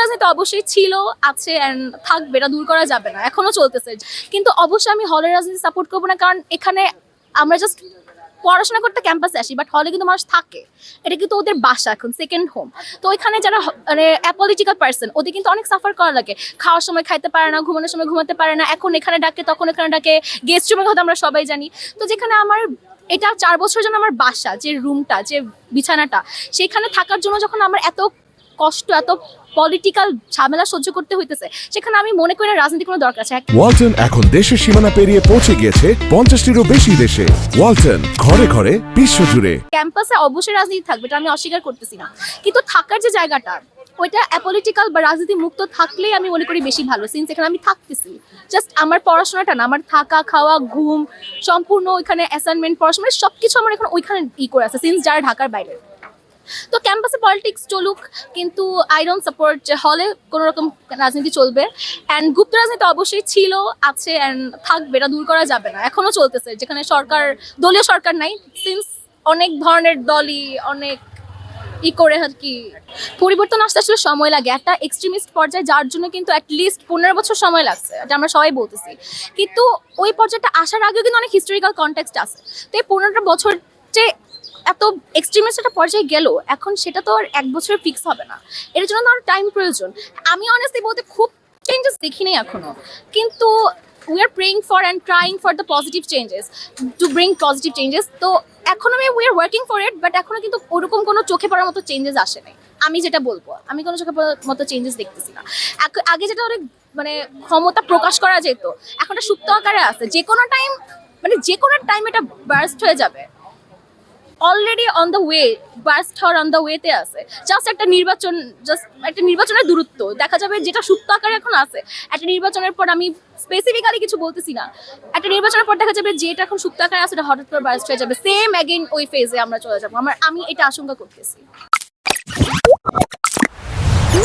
রাজনীতি অবশ্যই ছিল, আছে অ্যান্ড থাকবে, এটা দূর করা যাবে না, এখনো চলতেছে। কিন্তু অবশ্যই আমি হলের রাজনীতি সাপোর্ট করবো না, কারণ এখানে আমরা জাস্ট পড়াশোনা করতে ক্যাম্পাসে আসি, বাট হলে কিন্তু মানুষ থাকে, এটা কিন্তু ওদের বাসা, এখন সেকেন্ড হোম। তো ওইখানে যারা মানে অ্যাপলিটিক্যাল পার্সন, ওদের কিন্তু অনেক সাফার করা লাগে, খাওয়ার সময় খাইতে পারে না, ঘুমানোর সময় ঘুমাতে পারে না, এখন এখানে ডাকে তখন এখানে ডাকে, গেস্ট রুমের কথা আমরা সবাই জানি। তো যেখানে আমার এটা 4 বছরের জন্য আমার বাসা, যে রুমটা, যে বিছানাটা, সেখানে থাকার জন্য যখন আমার এত কষ্ট, এত পলিটিক্যাল ঝামেলা সহ্য করতে হইতেছে, সেখানে আমি মনে করি না রাজনীতি কোনো দরকার আছে। ওয়ালটন এখন দেশের সীমানা পেরিয়ে পৌঁছে গিয়েছে 50টিরও বেশি দেশে। ওয়ালটন, ঘরে ঘরে বিশ্বজুড়ে। ক্যাম্পাসে অবশ্যই রাজনীতি থাকবে, এটা আমি অস্বীকার করতেছি না, কিন্তু থাকার যে জায়গাটা, ওইটা অ্যাপলিটিক্যাল বা রাজনীতি মুক্ত থাকলেই আমি মনে করি বেশি ভালো। সিন্স এখানে আমি থাকতেছি, জাস্ট আমার পড়াশোনাটা না, আমার থাকা, খাওয়া, ঘুম, সম্পূর্ণ ওইখানে অ্যাসাইনমেন্ট, পড়াশোনা সবকিছু আমার এখন ওইখানে করে আছে, সিন্স যারা ঢাকার বাইরে। তো ক্যাম্পাসে পলিটিক্স চলুক, কিন্তু আই ডোন্ট সাপোর্ট যে হলে কোনো রকম রাজনীতি চলবে। অ্যান্ড গুপ্ত রাজনীতি অবশ্যই ছিল, আছে অ্যান্ড থাকবে, এটা দূর করা যাবে না, এখনো চলতেছে। যেখানে সরকার, দলীয় সরকার নাই, সিন্স অনেক ধরনের দলই অনেক করে আর কি পরিবর্তন আসতে আসলে সময় লাগে, একটা এক্সট্রিমিস্ট পর্যায়ে যার জন্য কিন্তু অ্যাটলিস্ট 15 বছর সময় লাগছে, এটা আমরা সবাই বলতেছি। কিন্তু ওই পর্যায়টা আসার আগেও কিন্তু অনেক হিস্টোরিক্যাল কনটেক্সট আছে। তো এই 15টা বছর যে এত এক্সট্রিমিস্ট একটা পর্যায়ে গেল, এখন সেটা তো আর 1 বছরে ফিক্স হবে না, এর জন্য তো আর টাইম প্রয়োজন। আমি অনেস্টলি বলতে খুব চেঞ্জেস দেখি নাই এখনো, কিন্তু we are praying for and trying for the positive changes, to bring positive changes. তো এখনো we are working for it, but এখনো কিন্তু ওরকম কোনো চোখে পড়ার মতো চেঞ্জেস আসে নাই। আমি যেটা বলবো, আমি কোনো চোখে পড়ার মতো চেঞ্জেস দেখতেছি না। আগে যেটা অনেক মানে ক্ষমতা প্রকাশ করা যেত, এখন এটা সুপ্ত আকারে আছে, যে কোনো টাইম, মানে যে কোনো টাইম এটা বার্স্ট হয়ে যাবে। Already on the way, burst হওয়ার অন দ্য ওয়েতে আছে। জাস্ট একটা নির্বাচনের দূরত্ব দেখা যাবে, যেটা সুপ্ত আকারে এখন আছে। একটা নির্বাচনের পর, আমি স্পেসিফিক্যালি কিছু বলতেছি না, একটা নির্বাচনের পর দেখা যাবে যেটা এখন সুপ্ত আকারে আছে, এটা হঠাৎ করে বার্স্ট হয়ে যাবে, সেম অ্যাগেইন ওই ফেজে আমরা চলে যাবো। আমি এটা আশঙ্কা করতেছি।